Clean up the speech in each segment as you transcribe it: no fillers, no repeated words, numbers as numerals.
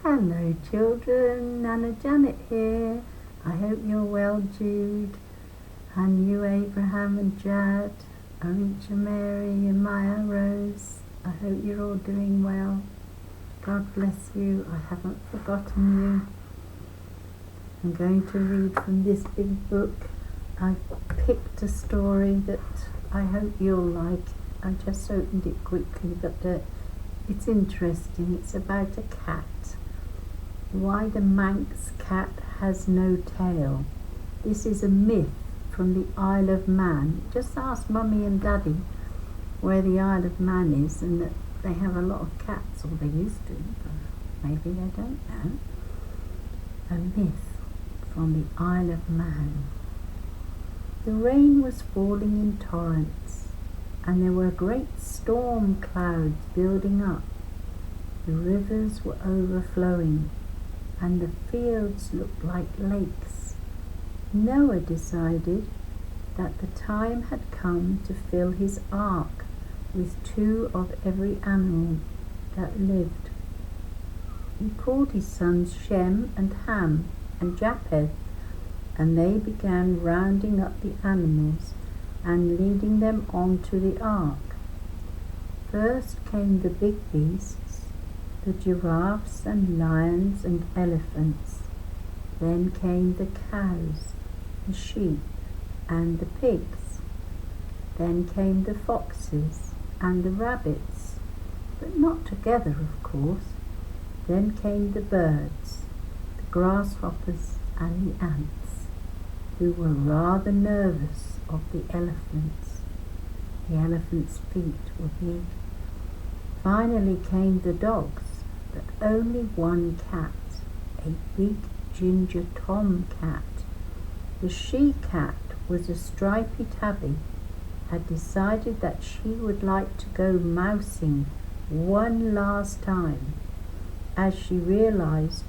Hello children, Nana Janet here. I hope you're well, Jude, and you, Abraham and Jad, Arincha Mary and Maya Rose. I hope you're all doing well. God bless you. I haven't forgotten you. I'm going to read from this big book. I've picked a story that I hope you'll like. I just opened it quickly, but it's interesting. It's about a cat. Why the Manx cat has no tail. This is a myth from the Isle of Man. Just ask Mummy and Daddy where the Isle of Man is, and that they have a lot of cats, or they used to, but maybe they don't now. A myth from the Isle of Man. The rain was falling in torrents, and there were great storm clouds building up. The rivers were overflowing, and the fields looked like lakes. Noah decided that the time had come to fill his ark with 2 of every animal that lived. He called his sons Shem and Ham and Japheth, and they began rounding up the animals and leading them onto the ark. First came the big beasts, the giraffes and lions and elephants. Then came the cows, the sheep and the pigs. Then came the foxes and the rabbits, but not together, of course. Then came the birds, the grasshoppers and the ants, who were rather nervous of the elephants. The elephants' feet were big. Finally came the dogs, but only one cat, a big ginger tom cat. The she-cat was a stripy tabby, had decided that she would like to go mousing one last time, as she realized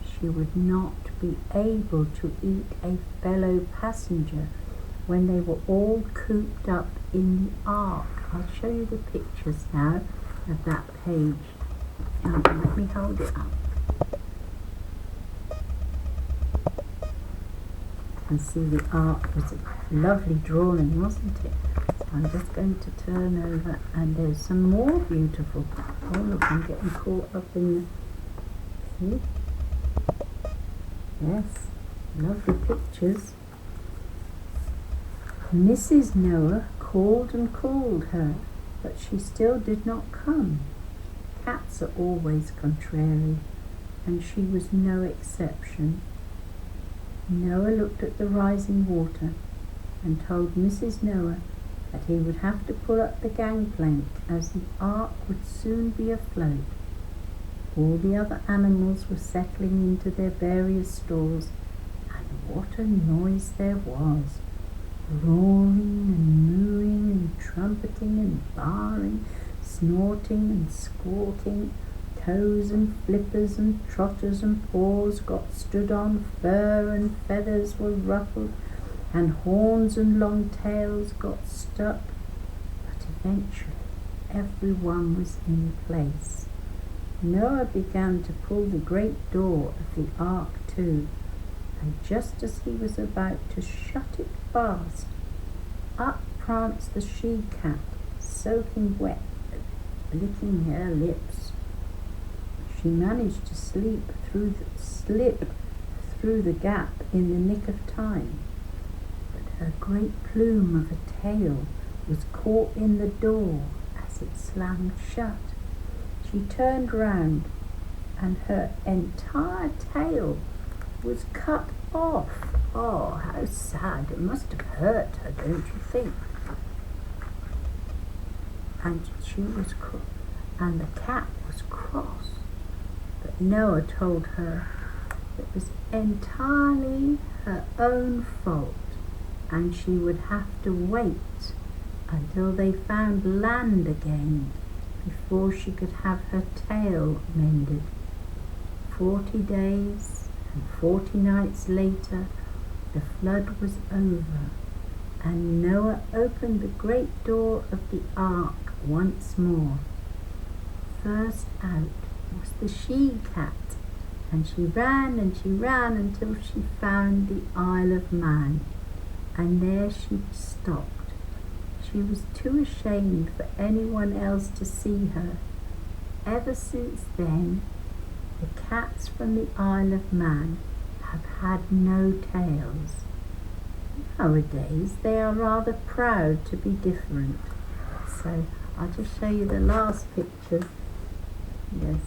she would not be able to eat a fellow passenger when they were all cooped up in the ark. I'll show you the pictures now of that page. Let me hold it up. You can see the ark was a lovely drawing, wasn't it? So I'm just going to turn over, and there's some more beautiful. Oh look, I'm getting caught up in the... See? Yes, lovely pictures. Mrs. Noah called and called her, but she still did not come. Cats are always contrary, and she was no exception. Noah looked at the rising water and told Mrs. Noah that he would have to pull up the gangplank, as the ark would soon be afloat. All the other animals were settling into their various stalls, and what a noise there was! Roaring and mooing and trumpeting and barring, snorting and squawking. Toes and flippers and trotters and paws got stood on, fur and feathers were ruffled, and horns and long tails got stuck. But eventually everyone was in place. Noah began to pull the great door of the ark to, and just as he was about to shut it fast, up pranced the she-cat, soaking wet, licking her lips. She managed to slip through the gap in the nick of time, but her great plume of a tail was caught in the door as it slammed shut. She turned round, and her entire tail was cut off. Oh, how sad. It must have hurt her, don't you think? And and the cat was cross. But Noah told her it was entirely her own fault, and she would have to wait until they found land again before she could have her tail mended. 40 days and 40 nights later, the flood was over, and Noah opened the great door of the ark once more. First out was the she-cat, And she ran until she found the Isle of Man, and there she stopped. She was too ashamed for anyone else to see her. Ever since then, the cats from the Isle of Man have had no tails. Nowadays, they are rather proud to be different. So I'll just show you the last picture. Yes.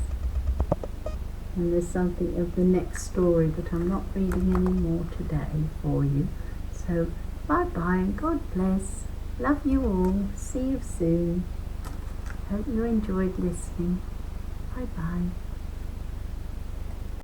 And there's something of the next story, but I'm not reading any more today for you. So bye bye and God bless. Love you all. See you soon. Hope you enjoyed listening. Bye bye.